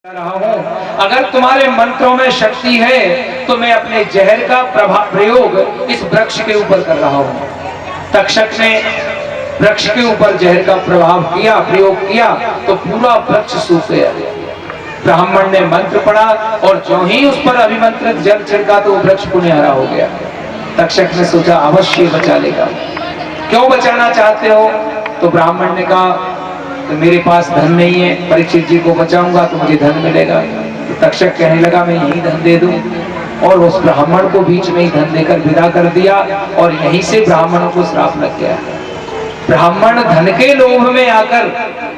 रहा हूं, अगर तुम्हारे मंत्रों में शक्ति है तो मैं अपने जहर का प्रयोग इस वृक्ष के ऊपर कर रहा हूं। तक्षक ने वृक्ष के ऊपर जहर का प्रयोग किया तो पूरा वृक्ष सूख गया। ब्राह्मण ने मंत्र पढ़ा और जो ही उस पर अभिमंत्रित जल छिड़का तो वृक्ष पुण्यहरा हो गया। तक्षक ने सोचा अवश्य बचा लेगा। क्यों बचाना चाहते हो? तो ब्राह्मण ने कहा तो मेरे पास धन नहीं है, परीक्षित जी को बचाऊंगा तो मुझे धन मिलेगा। तो तक्षक कहने लगा मैं यही धन दे दूं, और उस ब्राह्मण को बीच में ही धन देकर विदा कर दिया और यहीं से ब्राह्मणों को श्राप लग गया। ब्राह्मण धन के लोभ में आकर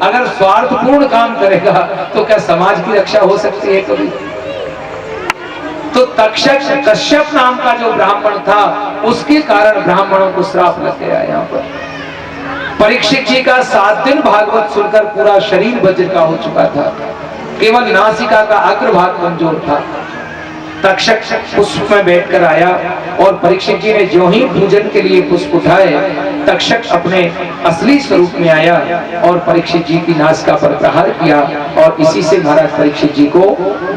अगर स्वार्थपूर्ण काम करेगा तो क्या समाज की रक्षा हो सकती है कभी? तो तक्षक कश्यप नाम का जो ब्राह्मण था उसके कारण ब्राह्मणों को श्राप लग गया। यहाँ पर परीक्षित जी का 7 दिन भागवत सुनकर पूरा शरीर वज्र का हो चुका था, केवल नासिका का अग्रभाग कमजोर था। तक्षक पुष्प में बैठकर आया और परीक्षित जी ने जो ही पूजन के लिए पुष्प उठाए, तक्षक अपने असली स्वरूप में आया और परीक्षित जी की नासिका पर प्रहार किया और इसी से महाराज परीक्षित जी को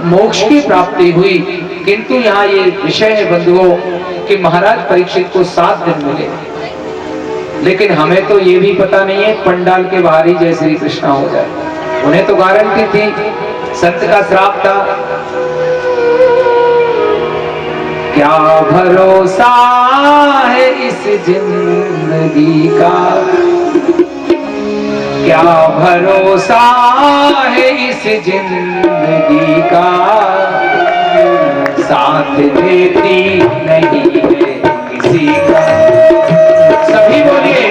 मोक्ष की प्राप्ति हुई। किंतु यहाँ ये विषय है बंधुओं कि महाराज परीक्षित को 7 दिन मिले, लेकिन हमें तो ये भी पता नहीं है पंडाल के बाहर ही जय श्री कृष्णा हो जाए। उन्हें तो गारंटी थी, संत का श्राप था। क्या भरोसा है इस जिंदगी का, क्या भरोसा है इस जिंदगी का, साथ देती नहीं है किसी का। सभी बोलिए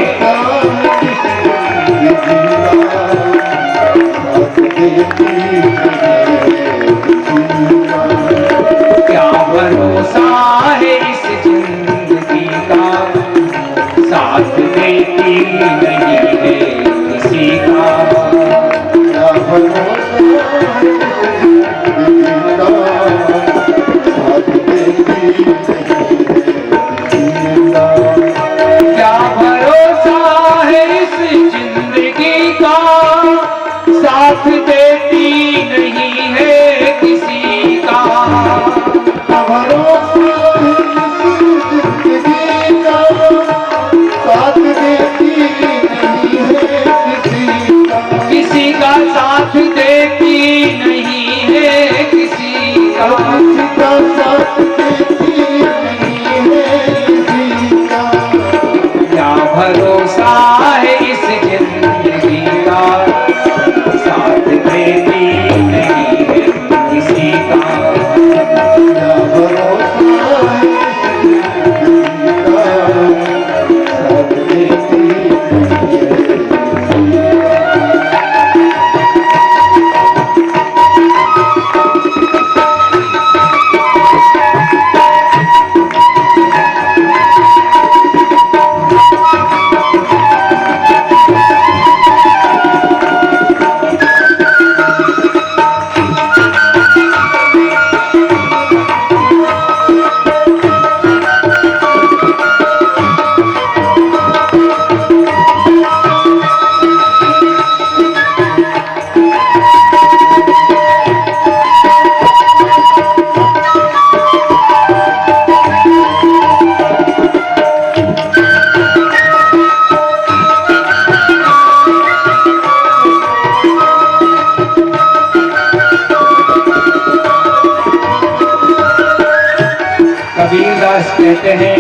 क्या भरोसा है इस जिंदगी का, साथ देती नहीं है किसी का। क्या भरोसा है इस जिंदगी का, साथ देती नहीं है किसी का। किसी का साथ देती नहीं है किसी का। क्या भरोसा है इस जिंदगी का, साथ देती नहीं है किसी का। क्या भरोसा है साथ देती नहीं है। कबीरदास कहते हैं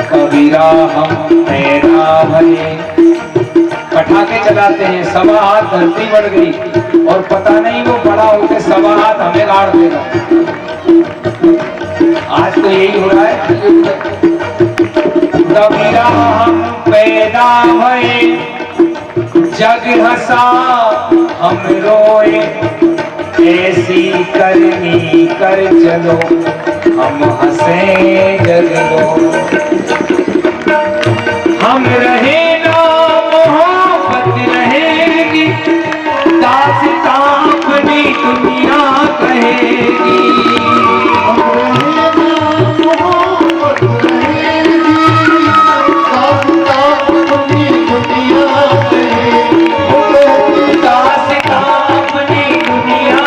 कबीरा हम पैदा भरे, पटाखे चलाते हैं, 1.25 हाथ धरती बढ़ गई और पता नहीं वो बड़ा होकर 1.25 हाथ हमें गाड़ देगा। आज तो यही हो रहा है। कबीरा हम पैदा भरे, जग हंसा हम रोए, ऐसी करनी कर चलो हम हंसे जग लो। हम रहे ना मोहब्बत रहेगी, दास्तां अपनी दुनिया कहेगी। हम रहे ना मोहब्बत रहेगी, दास्तां अपनी दुनिया कहेगी। दास्तां अपनी दुनिया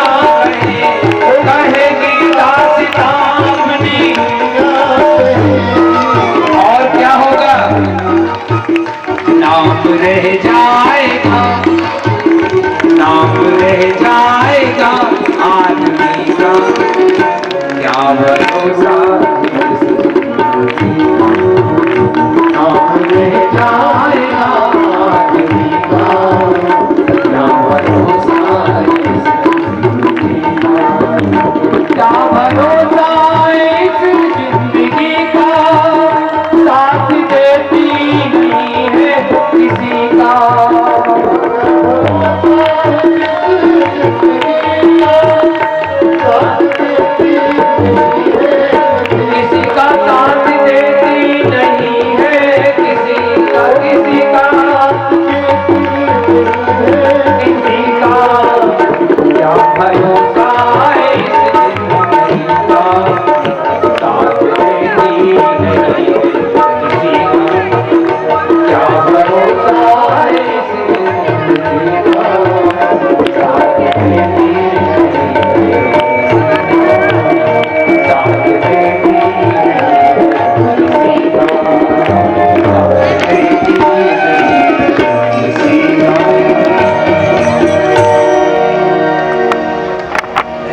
रह जाएगा आदमी का क्या भरोसा, कहाँ रह जाएगा आदमी का क्या भरोसा, क्या भरोसा इस जिंदगी का, साथ देती नहीं है किसी का, किसी का साथ देती नहीं है, किसी का किसी का किसी का क्या भरोसा इस जिंदगी का, साथ देती नहीं किसी का, क्या भरोसा इस जिंदगी का, साथ देती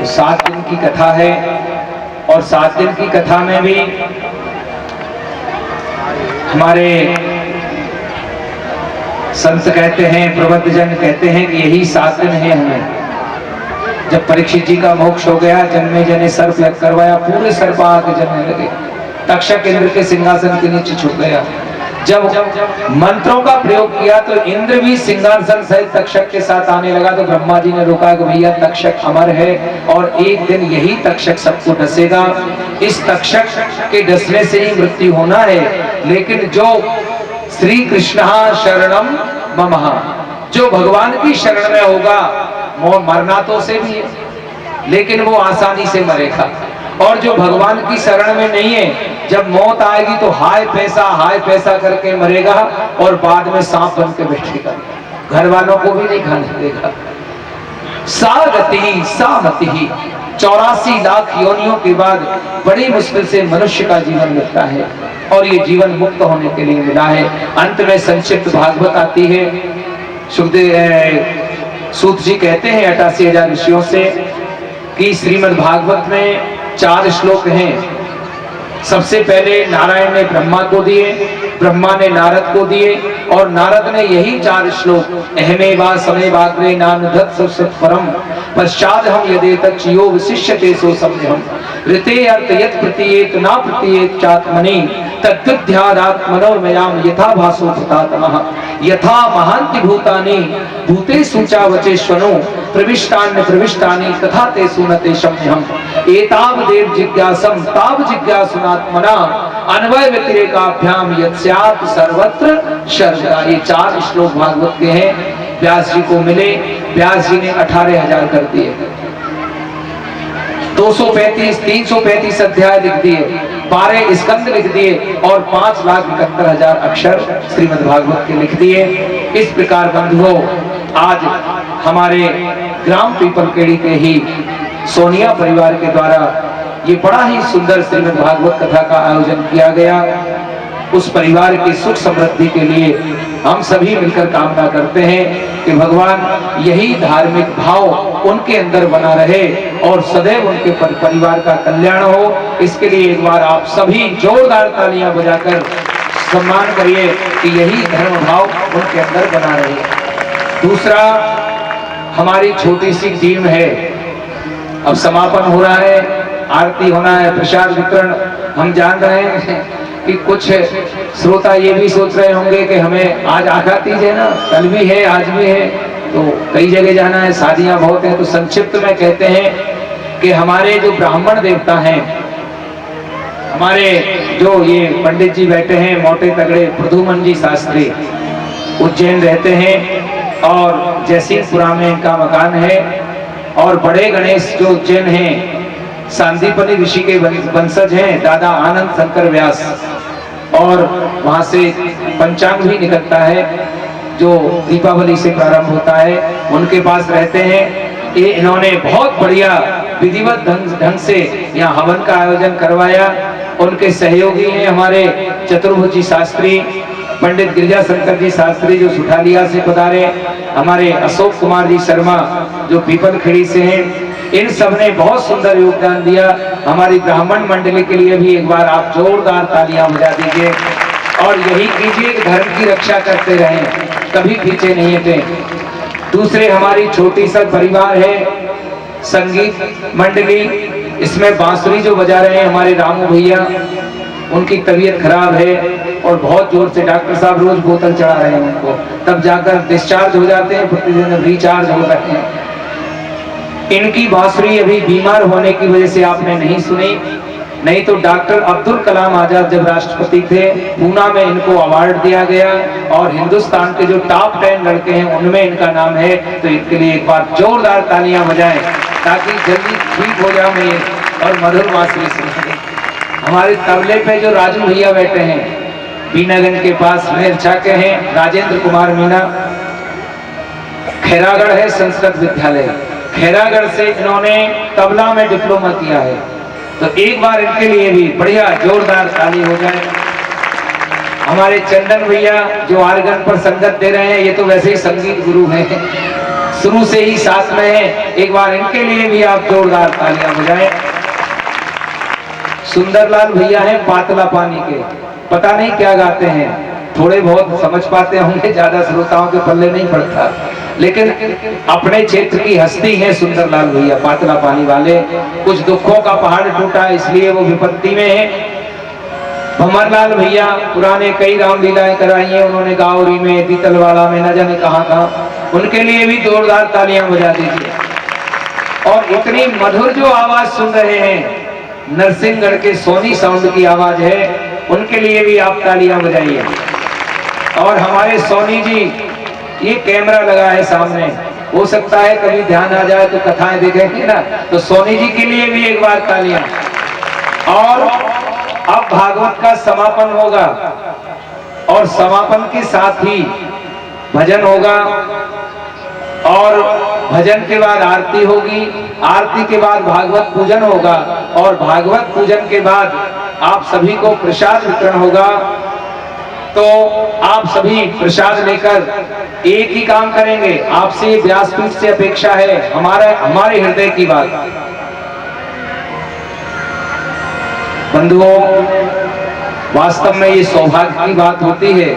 सात दिन की कथा है और 7 दिन की कथा में भी हमारे संत कहते हैं, प्रबुद्धजन कहते हैं कि यही 7 दिन है हमें। जब परीक्षित जी का मोक्ष हो गया, जन्मे जने सर्प यज्ञ करवाया, पूरे सर्प आके जलने लगे, तक्षक इंद्र के सिंहासन के नीचे छुप गया। जब मंत्रों का प्रयोग किया तो इंद्र भी सिंहासन सहित तक्षक के साथ आने लगा, तो ब्रह्मा जी ने रोका कि भैया तक्षक अमर है और एक दिन यही तक्षक सबको डसेगा, इस तक्षक के डसने से ही मृत्यु होना है। लेकिन जो श्री कृष्ण शरणम ममः, जो भगवान की शरण में होगा, मरना तो उसे भी है लेकिन वो आसानी से मरेगा, और जो भगवान की शरण में नहीं है, जब मौत आएगी तो हाय पैसा करके मरेगा और बाद में सांप बन के बैठेगा, घर वालों को भी नहीं खाने देगा। सागति सामति 84 लाख योनियों के बाद बड़ी मुश्किल से मनुष्य का जीवन मिलता है और ये जीवन मुक्त होने के लिए मिला है। अंत में संक्षिप्त भागवत आती है। सूत जी कहते हैं 88,000 ऋषियों से कि श्रीमद् भागवत में 4 श्लोक हैं। सबसे पहले नारायण ने ब्रह्मा को दिए, ब्रह्मा ने नारद को दिए और नारद ने यही 4 श्लोक अहमेवा समेवाग्रे नानुधत् परम पश्चात हम यदे तच्यो विशिष्यते सो सम्यहम् ऋते अर्थ यत् प्रतीयेत न प्रतीयेत चात्मनि तद्विध्यादात्मनोमयाम यथा भासो भूतात्मः यथा महान्ति भूतानि भूतेषु च वचेष्वनो प्रविष्टान्य प्रविष्टानि तथा ते सुनते शम्यहम् एतावदेव जिज्ञासं ताव जिज्ञासुनात्मना अन्वय व्यतिरेकाभ्याम यत्स्यात् सर्वत्र सर्वदा। ये 4 श्लोक भागवत के हैं। व्यास जी को मिले, व्यास जी ने 18,000 कर दिए, 335 अध्याय लिख दिए, 12 स्कंद लिख दिए और 5,71,000 अक्षर श्रीमद् भागवत के लिख दिए। इस प्रकार बंधुओं, आज हमारे ग्राम पीपलकेड़ी के ही सोनिया परिवार के द्वारा ये बड़ा ही सुंदर श्रीमद् भागवत कथा का आयोजन किया गया। उस परिवार की सुख समृद्धि के लिए हम सभी मिलकर कामना करते हैं कि भगवान यही धार्मिक भाव उनके अंदर बना रहे और सदैव उनके परिवार का कल्याण हो। इसके लिए एक बार आप सभी जोरदार तालियां बजाकर सम्मान करिए कि यही धर्म भाव उनके अंदर बना रहे। दूसरा, हमारी छोटी सी टीम है, अब समापन हो रहा है, आरती होना है, प्रसाद वितरण। हम जान रहे हैं कि कुछ श्रोता ये भी सोच रहे होंगे कि हमें आज आखा तीज है ना, कल भी है आज भी है, तो कई जगह जाना है, शादियां बहुत हैं। तो संक्षिप्त में कहते हैं कि हमारे जो ब्राह्मण देवता हैं, हमारे जो ये पंडित जी बैठे हैं मोटे तगड़े प्रधुमन जी शास्त्री, उज्जैन रहते हैं और जयसिंहपुरा में इनका मकान है। और बड़े गणेश जो उज्जैन हैं, सांदीपनि ऋषि के वंशज हैं, दादा आनंद शंकर व्यास, और वहां से पंचांग भी निकलता है जो दीपावली से प्रारंभ होता है, उनके पास रहते हैं। ये इन्होंने बहुत बढ़िया विधिवत ढंग से यहाँ हवन का आयोजन करवाया। उनके सहयोगी हैं हमारे चतुर्भुजी शास्त्री पंडित गिरिजा शंकर जी शास्त्री जो सुठालिया से पधारे, हमारे अशोक कुमार जी शर्मा जो पीपल खेड़ी से हैं, इन सब ने बहुत सुंदर योगदान दिया। हमारी ब्राह्मण मंडली के लिए भी एक बार आप जोरदार तालियां बजा दीजिए और यही कीजिए कि धर्म की रक्षा करते रहें, कभी पीछे नहीं हटे। दूसरे हमारी छोटी सा परिवार है संगीत मंडली, इसमें बांसुरी जो बजा रहे हैं हमारे रामू भैया, उनकी तबीयत खराब है और बहुत जोर से डॉक्टर साहब रोज बोतल चढ़ा रहे हैं उनको, तब जाकर डिस्चार्ज हो जाते हैं, प्रतिदिन रिचार्ज हो रहे हैं। इनकी बांसुरी अभी बीमार होने की वजह से आपने नहीं सुनी, नहीं तो डॉक्टर अब्दुल कलाम आजाद जब राष्ट्रपति थे पूना में इनको अवार्ड दिया गया और हिंदुस्तान के जो टॉप 10 लड़के हैं उनमें इनका नाम है। तो इनके लिए एक बार जोरदार तालियां बजाएं ताकि जल्दी ठीक हो जाए और मधुर बांसुरी सुने। हमारे तबले पे जो राजू भैया बैठे हैं, बीनागंज के पास मेरछा के हैं, राजेंद्र कुमार मीना, खैरागढ़ है संस्कृत विद्यालय, खैरागढ़ से इन्होंने तबला में डिप्लोमा किया है। तो एक बार इनके लिए भी बढ़िया जोरदार ताली हो जाए। हमारे चंदन भैया जो आर्गन पर संगत दे रहे हैं, ये तो वैसे ही संगीत गुरु हैं, शुरू से ही साथ में है, एक बार इनके लिए भी आप जोरदार तालियां बजाएं। सुंदरलाल भैया हैं पातला पानी के, पता नहीं क्या गाते हैं, थोड़े बहुत समझ पाते होंगे, ज्यादा श्रोताओं के पल्ले नहीं पड़ता, लेकिन अपने क्षेत्र की हस्ती है सुंदरलाल भैया पातला पानी वाले। कुछ दुखों का पहाड़ टूटा इसलिए वो विपत्ति में है। भंवरलाल भैया पुराने कई रामलीलाएं कराई हैं उन्होंने, गावरी में, दीतलवाड़ा में, न जाने कहाँ, उनके लिए भी जोरदार तालियां बजा दीजिए। और इतनी मधुर जो आवाज सुन रहे हैं, नरसिंहगढ़ के सोनी साउंड की आवाज है, उनके लिए भी आप तालियां बजाइए। और हमारे सोनी जी, ये कैमरा लगा है सामने, हो सकता है कभी ध्यान आ जाए तो कथाएं देखेंगे ना, तो सोनी जी के लिए भी एक बार तालियां। और अब भागवत का समापन होगा और समापन के साथ ही भजन होगा और भजन के बाद आरती होगी, आरती के बाद भागवत पूजन होगा और भागवत पूजन के बाद आप सभी को प्रसाद वितरण होगा। तो आप सभी प्रसाद लेकर एक ही काम करेंगे, आपसे व्यासपीठ से अपेक्षा है, हमारे हृदय की बात। बंधुओं, वास्तव में ये सौभाग्य की बात होती है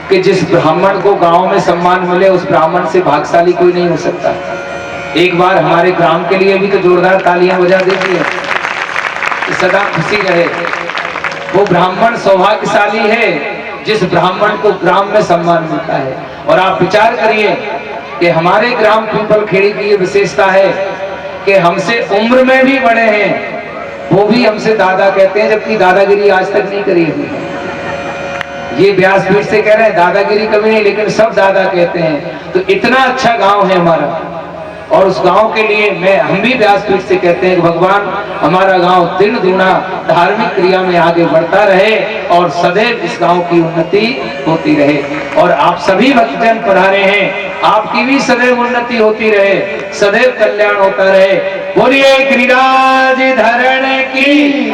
कि जिस ब्राह्मण को गांव में सम्मान मिले उस ब्राह्मण से भाग्यशाली कोई नहीं हो सकता। एक बार हमारे ग्राम के लिए भी तो जोरदार तालियां बजा दीजिए, सदा खुशी रहे। वो ब्राह्मण सौभाग्यशाली है जिस ब्राह्मण को ग्राम में सम्मान मिलता है। और आप विचार करिए कि हमारे ग्राम पीपल खेड़ी की ये विशेषता है कि हमसे उम्र में भी बड़े हैं, वो भी हमसे दादा कहते हैं, जबकि दादागिरी आज तक नहीं करी है। ये व्यासपीठ से कह रहे हैं दादागिरी कभी नहीं, लेकिन सब दादा कहते हैं। तो इतना अच्छा गांव है हमारा, और उस गांव के लिए हम भी व्यासपीठ से कहते हैं कि भगवान हमारा गांव दिन दुना धार्मिक क्रिया में आगे बढ़ता रहे और सदैव इस गांव की उन्नति होती रहे। और आप सभी भक्तजन पधारे हैं, आपकी भी सदैव उन्नति होती रहे, सदैव कल्याण होता रहे। बोलिए गिरिराज धरण की।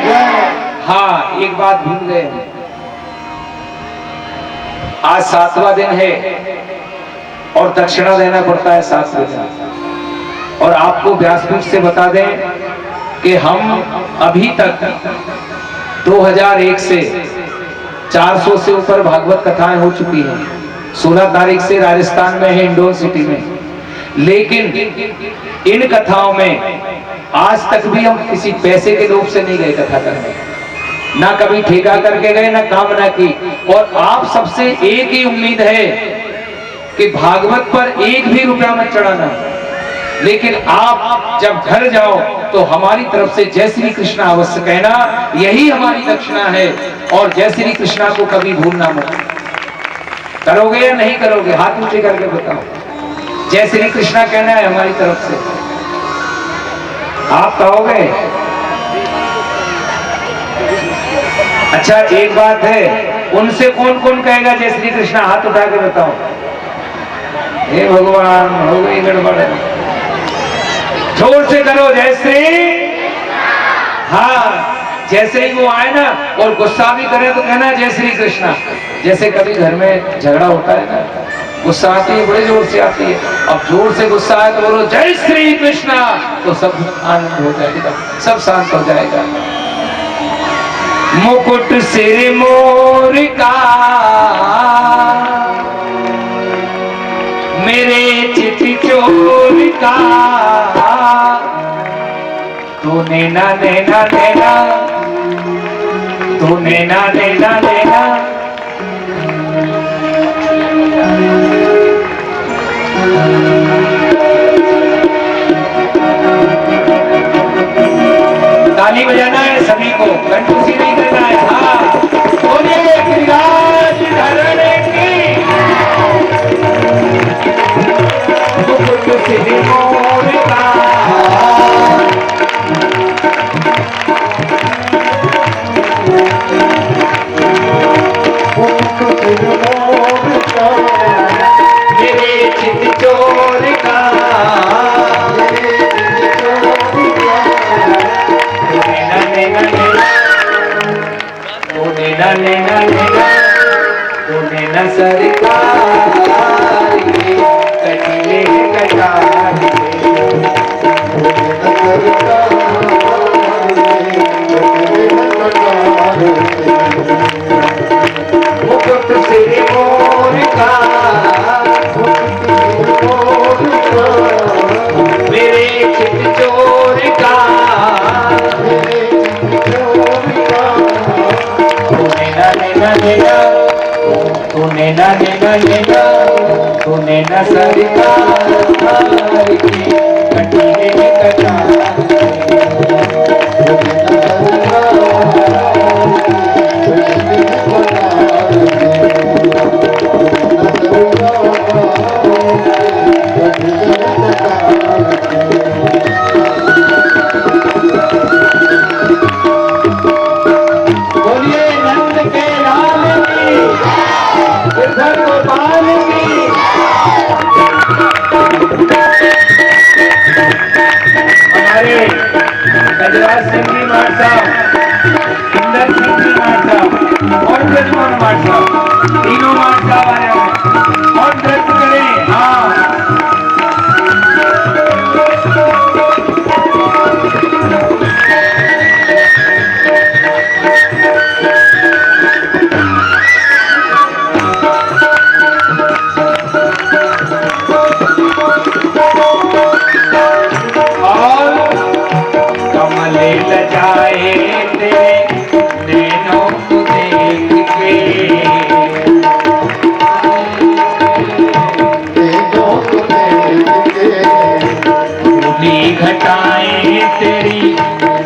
हाँ, एक बात भूल गए, आज 7वां दिन है और दक्षिणा देना पड़ता है 7वें दिन। और आपको व्यासपीठ से बता दें कि हम अभी तक 2001 से 400 से ऊपर भागवत कथाएं हो चुकी हैं। 16 तारीख से राजस्थान में है, इंडोर सिटी में। लेकिन इन कथाओं में आज तक भी हम किसी पैसे के लोभ से नहीं गए कथा करने, ना कभी ठेका करके गए, ना कामना की। और आप सबसे एक ही उम्मीद है कि भागवत पर एक भी रुपया मत चढ़ाना, लेकिन आप जब घर जाओ तो हमारी तरफ से जय श्री कृष्णा अवश्य कहना, यही हमारी दक्षिणा है। और जय श्री कृष्णा को कभी भूलना मत। करोगे या नहीं करोगे? हाथ ऊंचे करके बताओ। जय श्री कृष्णा कहना है हमारी तरफ से, आप कहोगे? अच्छा, एक बात है, उनसे कौन कौन कहेगा जय श्री कृष्णा? हाथ उठा के बताओ। हे भगवान, हो गई गड़बड़। जोर से करो जय श्री। हाँ, जैसे ही वो आए ना और गुस्सा भी करे तो कहना जय श्री कृष्णा। जैसे कभी घर में झगड़ा होता है ना, गुस्सा आती है, बड़े जोर से आती है, अब जोर से गुस्सा आए तो बोलो जय श्री कृष्णा, तो सब आनंद हो जाएगा, सब शांत हो जाएगा। मुकुट सिर मोर का मेरे चित चोर का, तू नैना नैना नैना, तू नैना नैना नैना। ताली बजाना है सभी को, कंजूसी नहीं करना है। हाँ बोलिए गिरिराज धरने की, मुकुट सिर मोर का मेरे चित चोर का, नैना नैना नैना, तू नैना सरकार के कटिले कटार मुकुट सिर मोर का मेरे चित चोर का, नैना नैना तू नैना नैना नैना, तू नैना सरकार की कटिले कटार तीनों मार्च साहब आ रहे हैं और नृत्य करें। हाँ और कमले लजाए तेरे नैनों को देख के, फूली घटाएं तेरी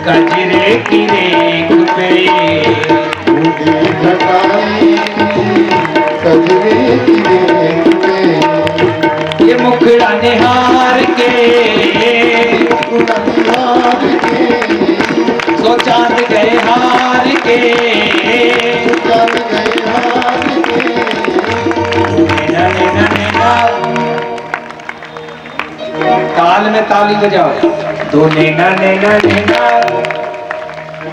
कजरे की रेख पे, फूली घटाएं कजरे की रेख पे, ये मुखड़ा निहार के सो चांद गए हार के, चांद गए हार के, नैना नैना नैना, ताल में ताली बजाओ, दो नैना नैना नैना,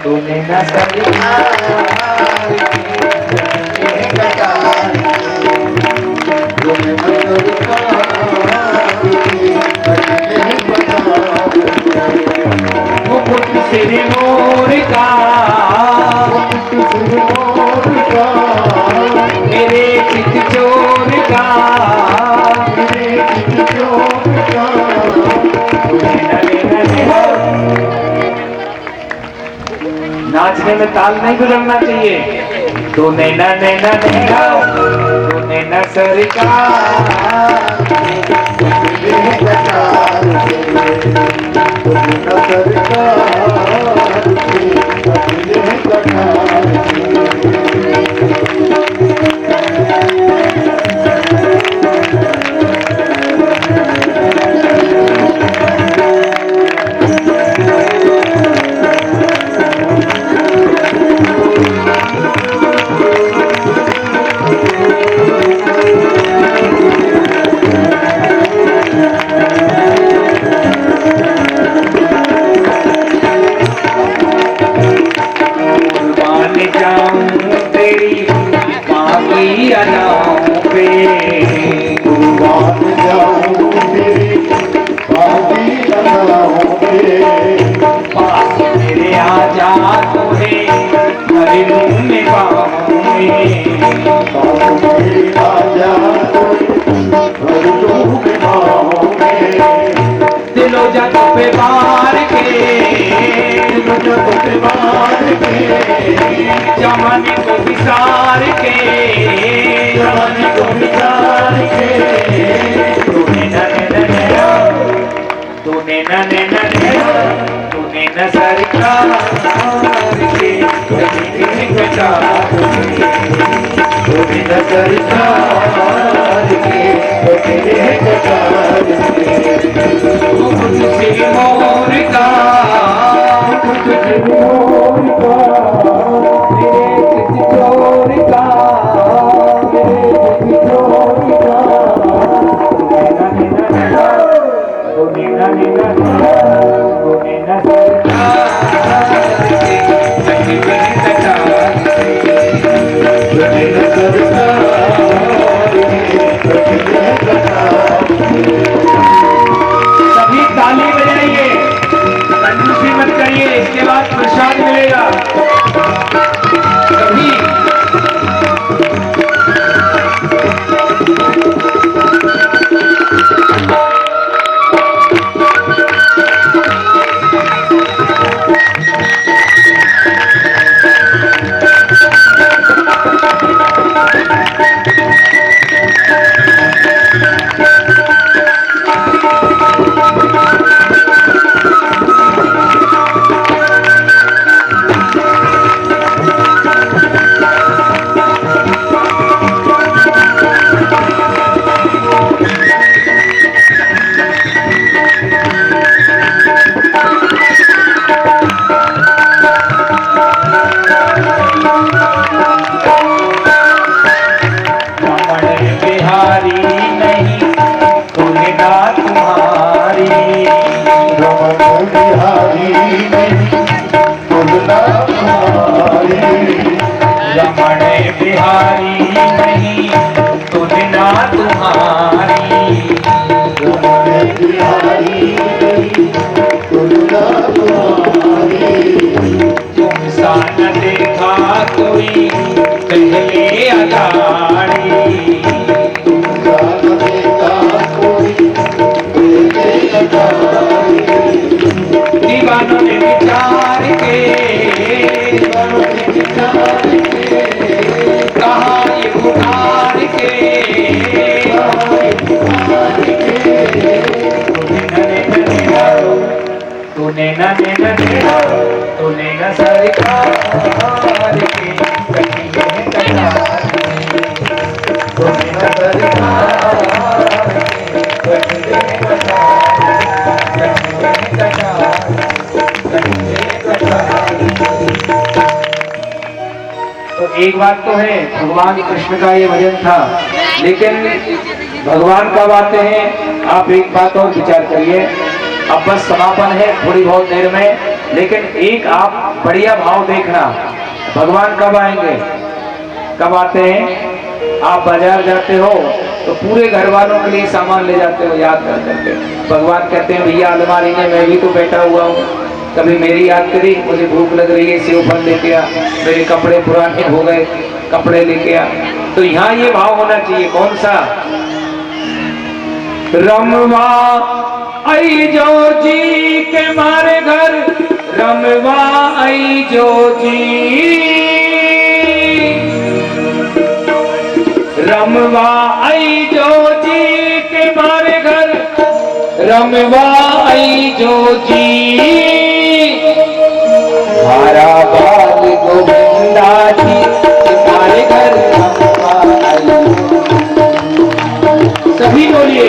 दो नैना सरकार मुकुट सिर मोर का मेरे चित चोर का, नाचने में ताल नहीं गुजरना चाहिए। तो नैना नैना नैना, तो नैना सरकार पास मेरे आजा तोरे हरि रूम में पाऊं मेरे आजा हरि रूम में पाऊं दिलो जग पे मार के जब पे मार के जमाने को विसार के जमाने को बिचार के तूने न सरकार के कभी कटा तूने न सरकार के तेरे कटार तुझसे मोर का तुझे मोर का चोर का तिजोरी का तूने न सरकार के कभी कटा तूने न सरकार के तेरे कटार सभी ताली बजाइए, कंजूसी मत करिए, इसके बाद प्रसाद मिलेगा। सभी बिहारी नहीं तुलना तुम्हारी रमण बिहारी तुलना तुम्हारी तुम सा न देखा कोई पहले अगाड़ी दीवानों ने विचार के कहा ये पुकार के तूने न सरकार के कहीं कटा तूने न सरकार के कहीं कटा तो एक बात तो है, भगवान कृष्ण का ये भजन था, लेकिन भगवान कब आते हैं आप एक बात और विचार करिए। अब बस समापन है थोड़ी बहुत देर में, लेकिन एक आप बढ़िया भाव देखना, भगवान कब आएंगे, कब आते हैं। आप बाजार जाते हो तो पूरे घर वालों के लिए सामान ले जाते हो याद कर करके। भगवान कहते हैं भैया अलमारी में मैं भी तो बैठा हुआ हूँ, कभी मेरी याद करी, मुझे भूख लग रही है, सेव फल लेके आ, मेरे कपड़े पुराने हो गए कपड़े लेके आ। तो यहाँ ये भाव होना चाहिए, कौन सा, रमवा आई जो जी के मारे घर, रमवा आई जो जी, रमवा आई जो जी के मारे घर, रमवा आई जो जी, हरा बाल गोविंदा जी तुम्हारे घर रमवा आई। सभी बोलिए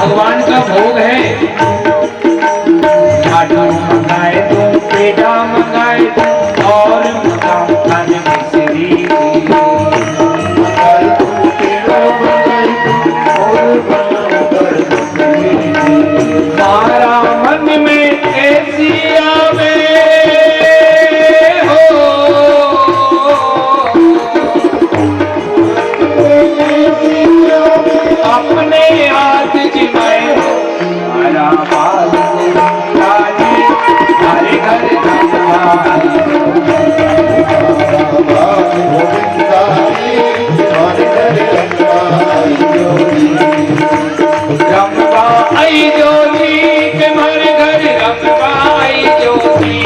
भगवान का भोग है। लाडू मंगाए तो पेड़ा मंगाए तो और मंगाऊं खाने मिश्री। मंगाई तू पेड़ा मंगाई तू और बनाकर मिश्री। मारा मन में ऐसी आवे हो, अपने हाथ जिमाए मारा बाल राजी हरे घर गंगाई। रंगवा आई जोगी के मर घर रंगवा आई जोगी।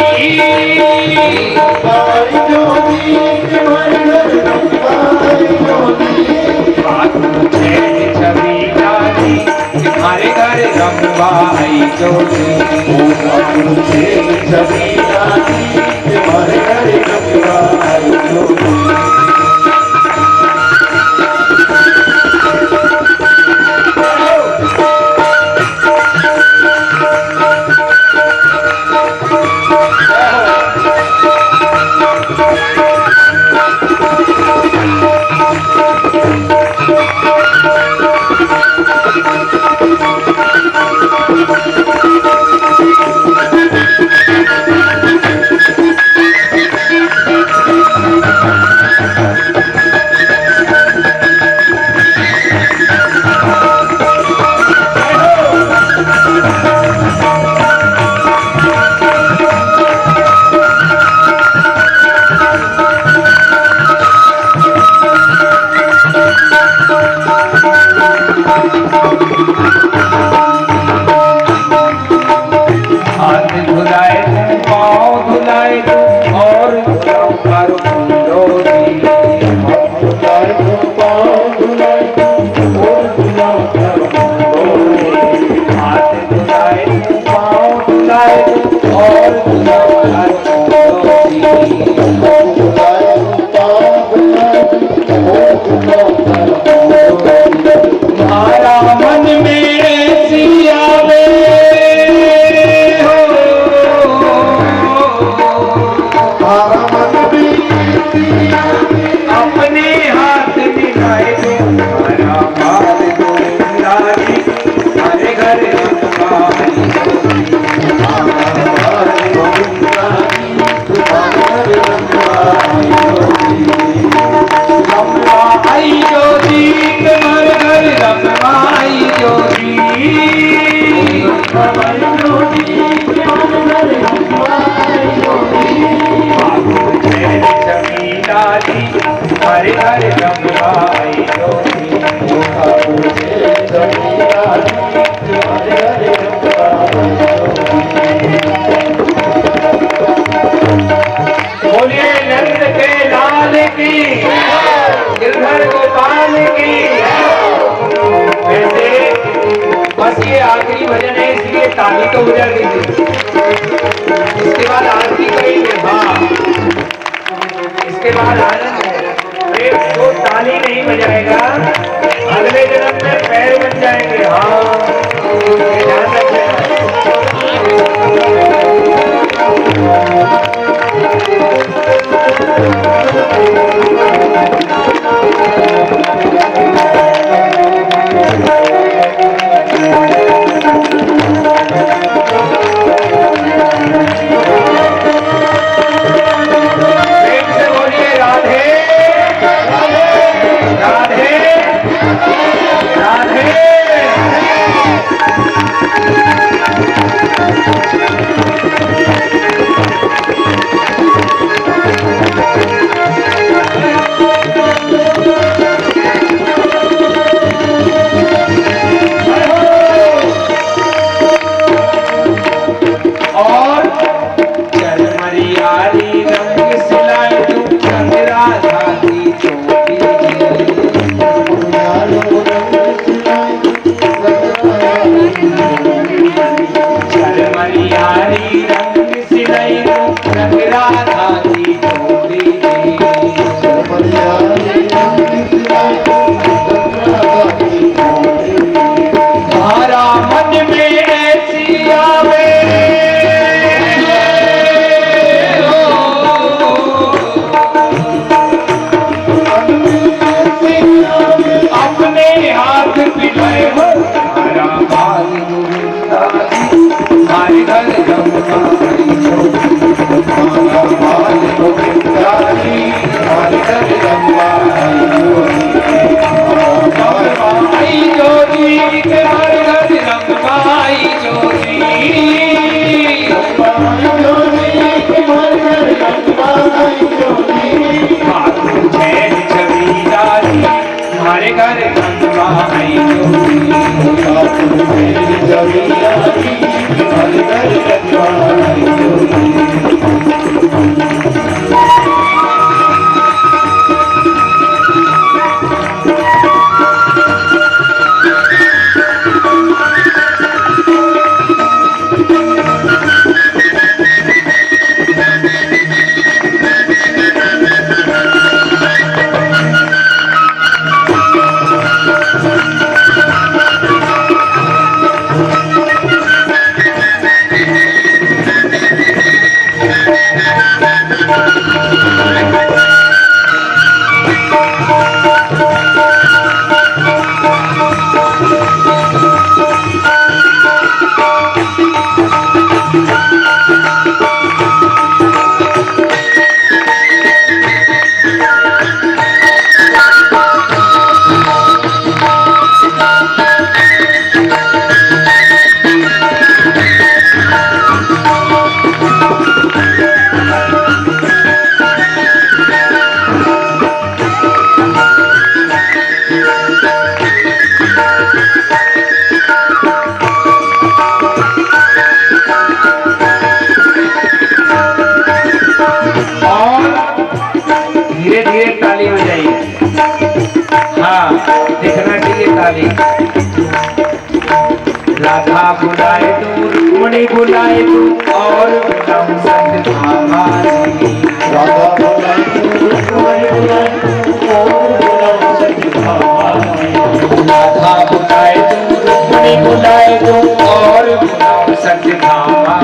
छवि राजी तुम्हारे घर रंगवा आई जोगी। हाथ धुलाए तुम पाँव धुलाए तुम और करो फूलों की। हाथ धुलाए तुम पाँव धुलाए तुम और करो फूलों की। तुम्हारा मन में ऐसी आवे हो, अपने हाथ दिखाए दो हमारा बाल गोविंदारी हरे घर रंगवाई। रंगवा आई जोगी तुम्हारे घर रंगवाई जोगी। जमीला जी हरे हरे रंगवाई जोगी। बोलिए नंद के लाल की, गिरधर गोपाल की। वैसे बस ये आखिरी भजन है इसलिए ताली तो बजा दीजिए। इसके बाद आरती करेंगे। हाँ, इसके बाद आनंद है। अरे जो ताली नहीं बजाएगा अगले जन्म में पैर बन जाएंगे। हाँ, ध्यान रखना। में ऐसी आवे अपने हाथ पिलाए हो हमारा बाल गोविंदा जी हमारे घर जमुना आई जो हमारा बाल गोविंदा जी हमारे घर जमुना आई जो जी के हमारे घर जमुना आई जो जी ठाकुर जैन जमींदारी हमारे घर जमुना आई जो राधा बुलाए तू रुक्मणी बुलाए तू और बिना संत भामा राधा बुलाए तू रुक्मणी बुलाए तू और बिना संत भामा राधा बुलाए तू रुक्मणी बुलाए तू और बिना संत भामा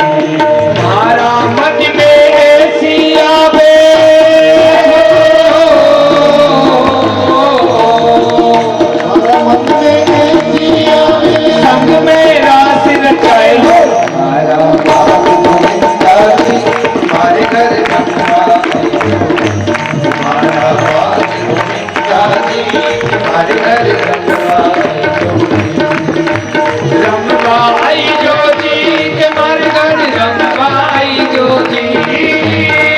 हमारा मन में ऐसी आवे संग में रास रचाए हो हमारा बाप गोविंदा जी हमारे घर हमारा बाप गोविंदा जी हमारे घर रंगवाई जो जी के हमारे घर रंगवाई जो जी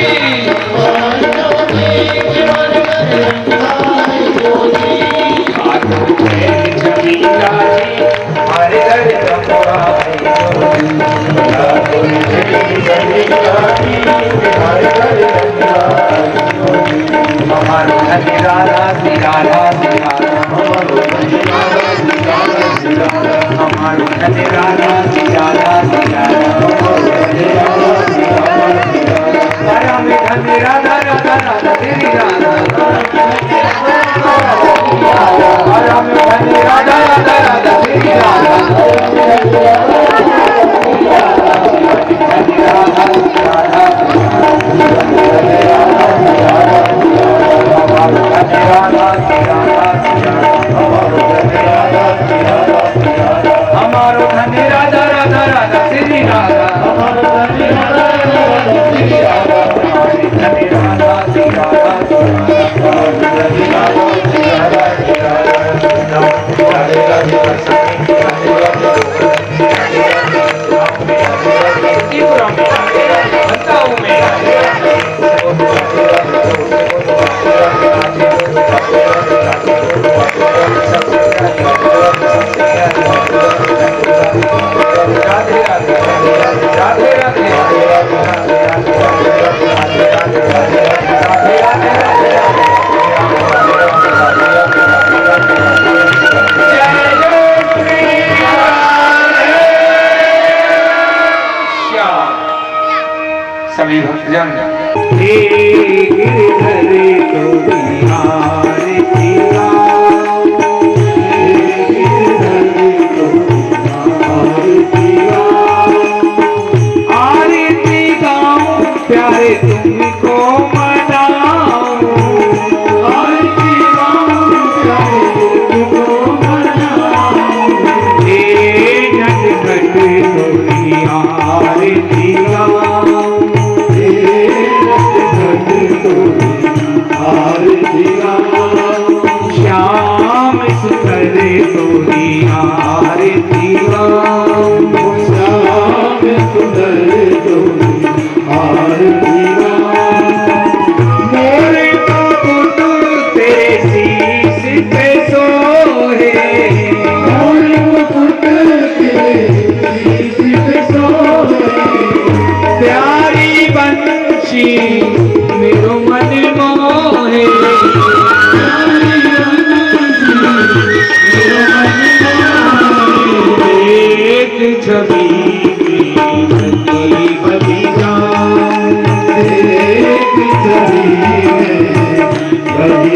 हमारे घर हमारो धन राधा श्री राधा श्री राधा हमारो धन राधा श्री राधा श्री राधा में धन राधा राधा राधा श्री राधा में धन राधा राधा राधा श्री राधा हमारो धन राधा राधा राधा श्री राधा धन राधा श्री राधा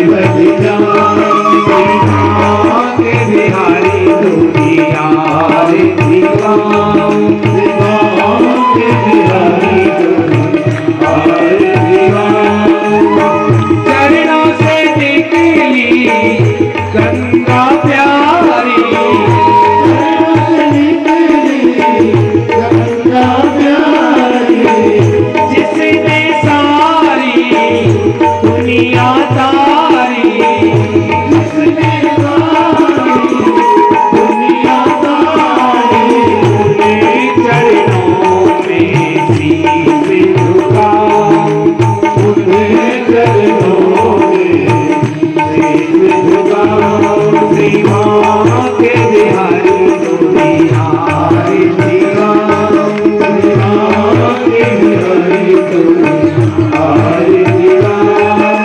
बलि जाऊं सीमा के बिहारी दुनिया आरती गाऊं सीमा के बिहारी आरती गाऊं चरणों से निकली गंगा प्यारी गंगा प्यारी जिसने सारी दुनिया तारी जिसने सारी दुनिया तारी उन्हें चरणों में शीश झुकाऊं उन्हें चरणों में शीश झुकाऊं सीमा के बिहारी दुनिया आरती गाऊं सीमा के बिहारी आरती गाऊं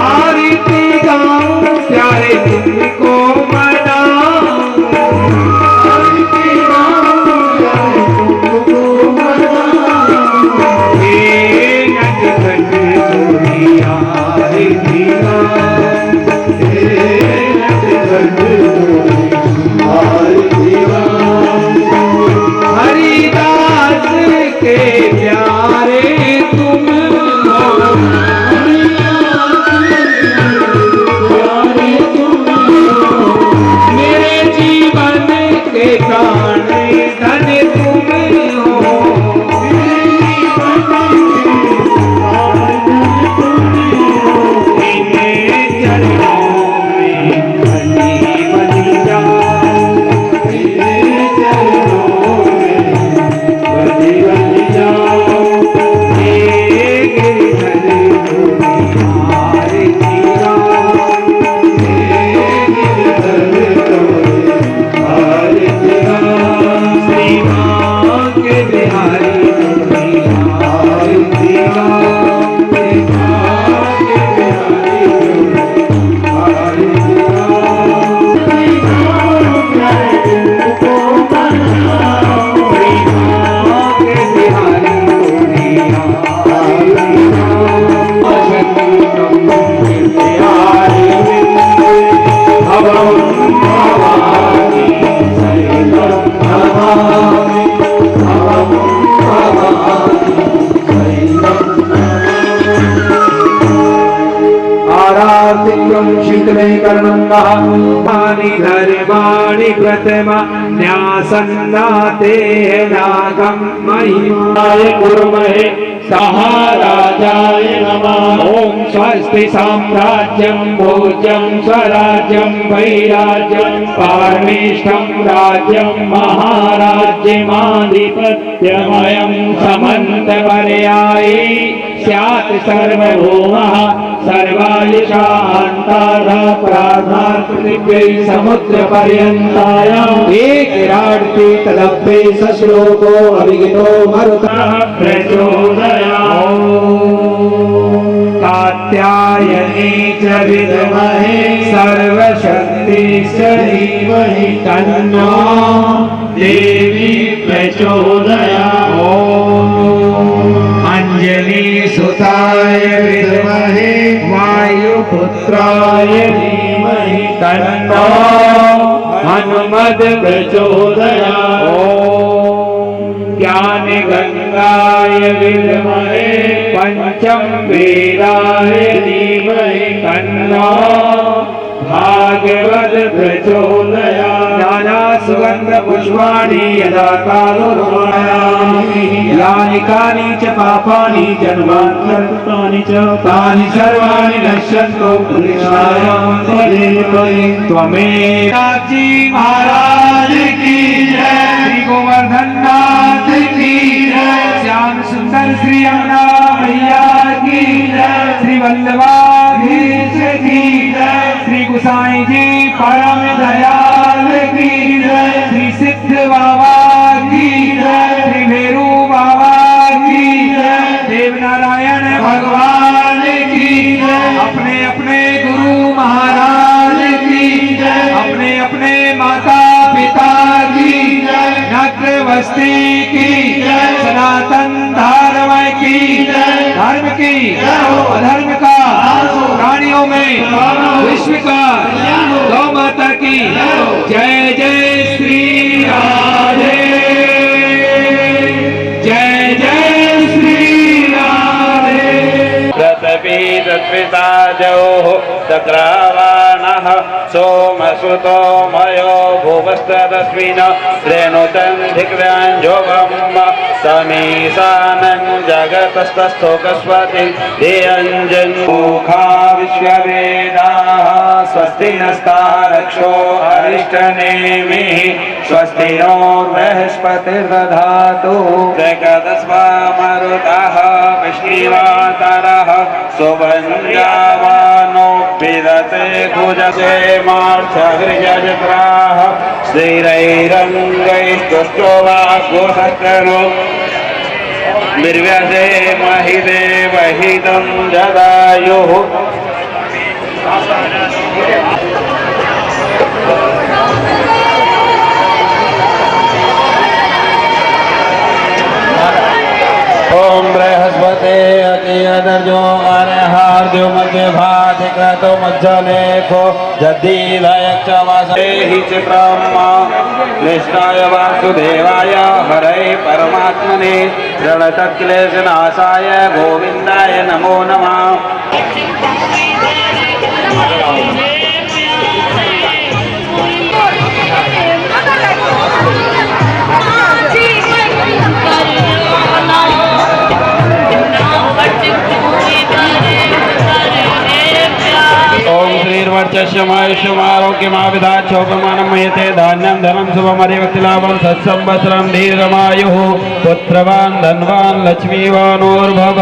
आरती गाऊं प्यारे तुमको मनाऊं आरती गाऊं प्यारे तुमको मनाऊं हे नटखट दुनिया आरती गाऊं हे नटखट आरती गाऊं हरिदास के प्यारे तुम हो प्यारे तुम मेरे जीवन के प्राण धन तुम हो इन्हें चरणों में बलि बलि जाऊं हे गिरिधर दुनिया आरती गाऊं सीमा के बिहारी दुनिया आरती गाऊं सीमा के बिहारी दुनिया आरती गाऊं प्यारी भवम भवानी सैलम भवानी भवम भवानी सैलम आराधिकं शीतले कर्णंगानि धर्माणि प्रथमा न्यासन्नाते नागं महिमाय कुर्महे सहाराजाय नमः ओम स्वस्ति साम्राज्यं भोज्यं स्वराज्यं वैराज्यं पारमेष्ठं राज्यं महाराज्यमाधिपत्यमयं समन्तपर्यायी स्यात् सर्वभौमः सर्वायुषान्तारः प्रार्थनापृथिव्यै समुद्रपर्यन्तायाम् एकराड्ते तदप्ये सश्लोको अभिगितो मरुतः प्रचोदयात् कात्यायनी च विद्महे सर्वशक्तिश्च धीमहि तन्नो देवी प्रचोदयात् अंजलि सुताय विद्महे वायुपुत्राय धीमहि तन्नो हनुमद् प्रचोदयात् ज्ञान गंगाय विद्महे पंचम वेदाय धीमहि तन्नो भागवत प्रचोदयात् नाना सुगंध पुष्पाणि यदा कालो रोमायामि यानि कानि च पापानि जन्मान्तराणि च तानि सर्वाणि नश्यन्तो कृष्णाय त्वमेव जी महाराज की जय श्री गोवर्धन नाथ की जय श्याम सुंदर श्री यमुना मैया की जय श्री वल्लभाधीश की जय श्री गुसाई जी परम दयाल की जय श्री सिद्ध बाबा की जय श्री भेरू बाबा की जय देवनारायण भगवान की जय अपने अपने गुरु महाराज की जय अपने अपने माता पिता की जय नक्रवस्ती की जय सनातन धर्म की जय धर्म की अधर्म का प्राणियों में विश्व का गौ माता की जय जय श्री राधे, जय जय श्री राधे। पृथ्वीतत्पिताजोः चक्रावाणः सोमसुतो मयो भुवस्तदस्मिन् रेणुतन्धिक्राञ्जोगम् तमीशानं जगतस्तस्थोकस्वति धियञ्जन्मुखा विश्ववेदाः स्वस्ति नस्तारक्षो अरिष्टनेमिः स्वस्ति नो बृहस्पतिर्दधातु जगदस्वामरुतः विष्णुवातरः सुभञ्जावानो विदते भुजते मार्चगृजत्राः स्थिरैरङ्गैस्तुष्टो वाग्गोसस्तनो निर्व्यसे महिदेवहितं जदायुः। ओम बृहस्पते अतियदर्जो अरहार्द्यो मध्य भाति क्रतो मज्जलेखो जद्दीलयक्ष वासेहि चित्रमा कृष्णाय वासुदेवाय हरये परमात्मने प्रणतक्लेशनाशाय गोविन्दाय नमो नमः। ओम श्रीर्वर्चस्यमायुष्यमारोग्यमाविधाच्छोपमानं मयते धान्यं धनं शुभमरिभक्तिलाभं सत्संवत्सरं दीर्घमायुः पुत्रवान् धनवान् लक्ष्मीवानोर्भव।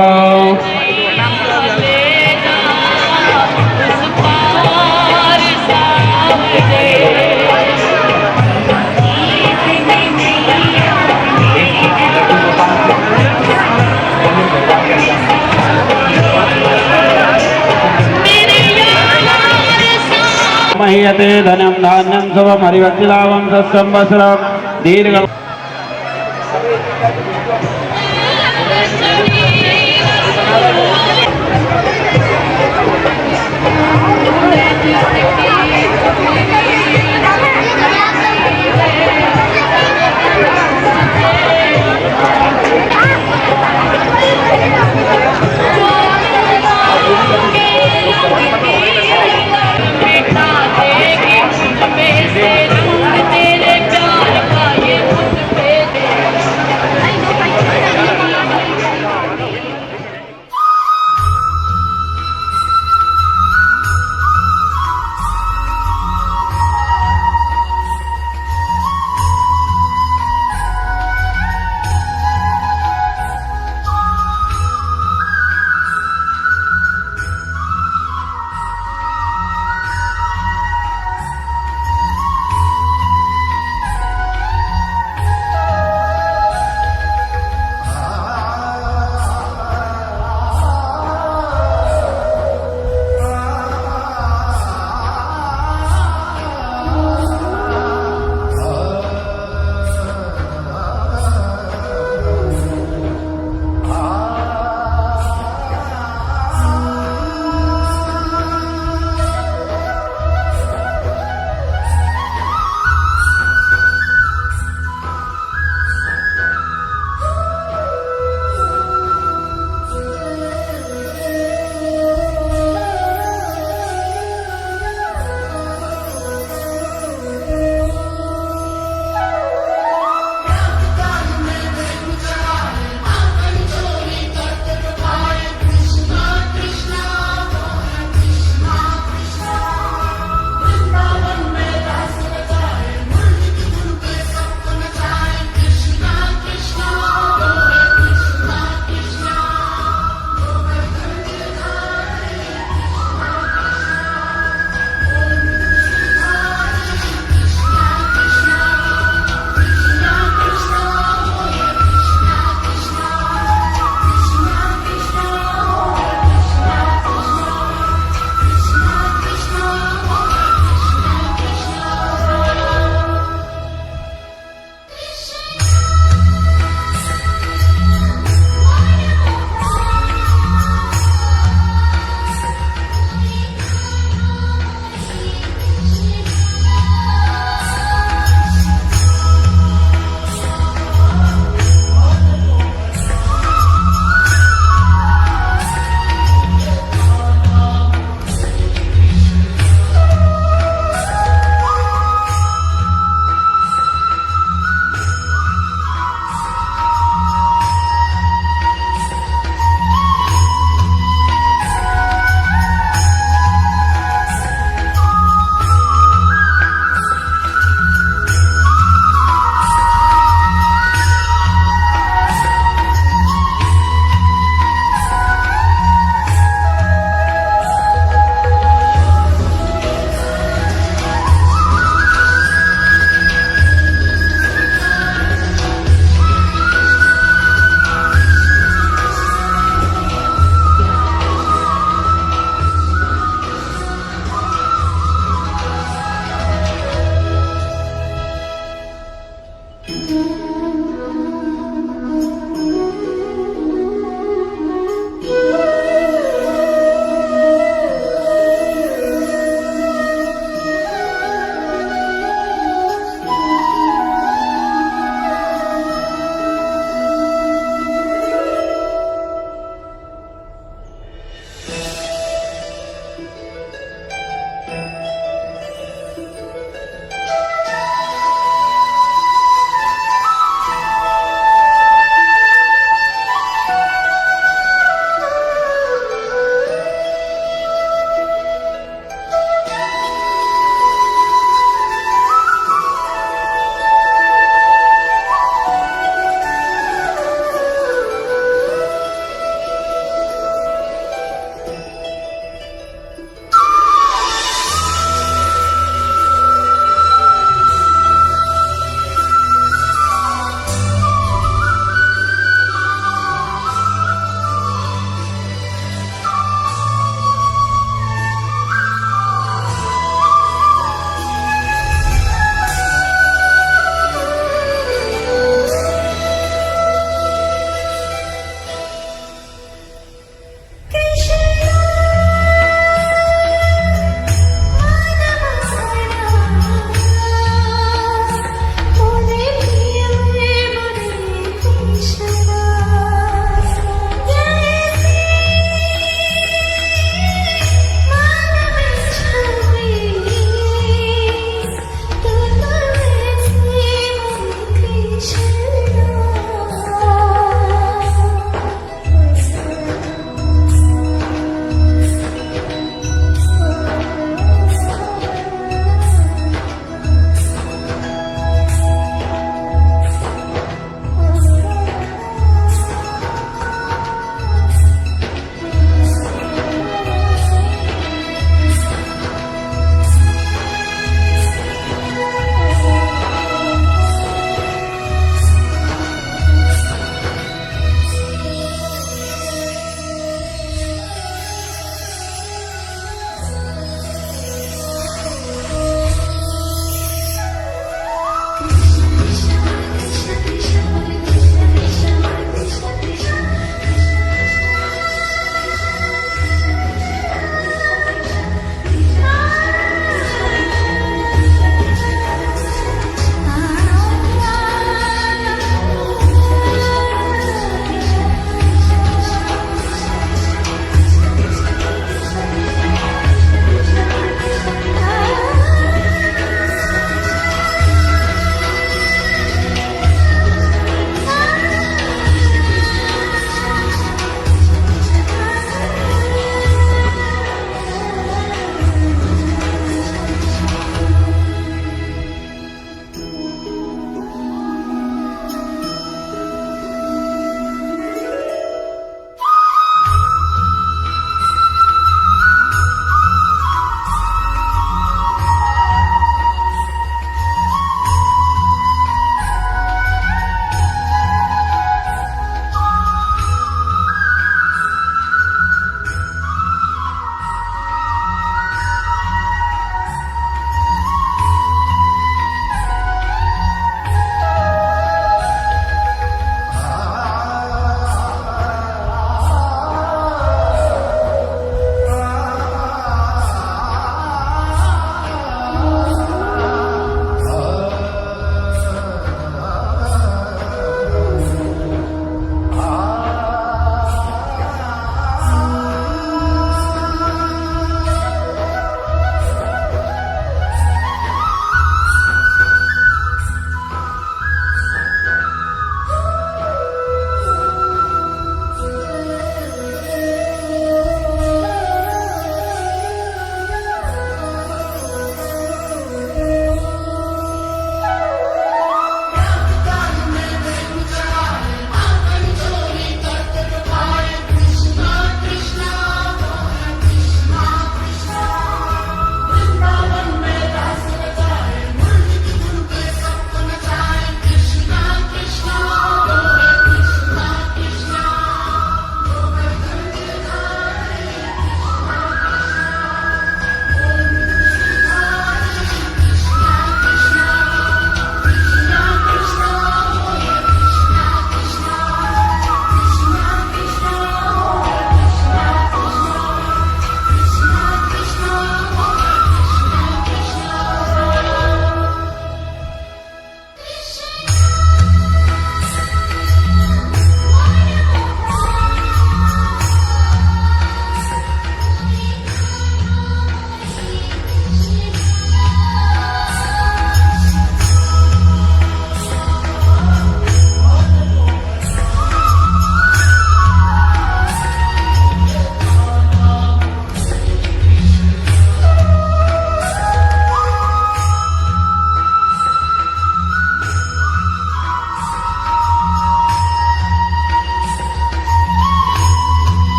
मह्यते धनं धान्यं शुभमरिभक्तिलाभं सत्संवत्सरं दीर्घ।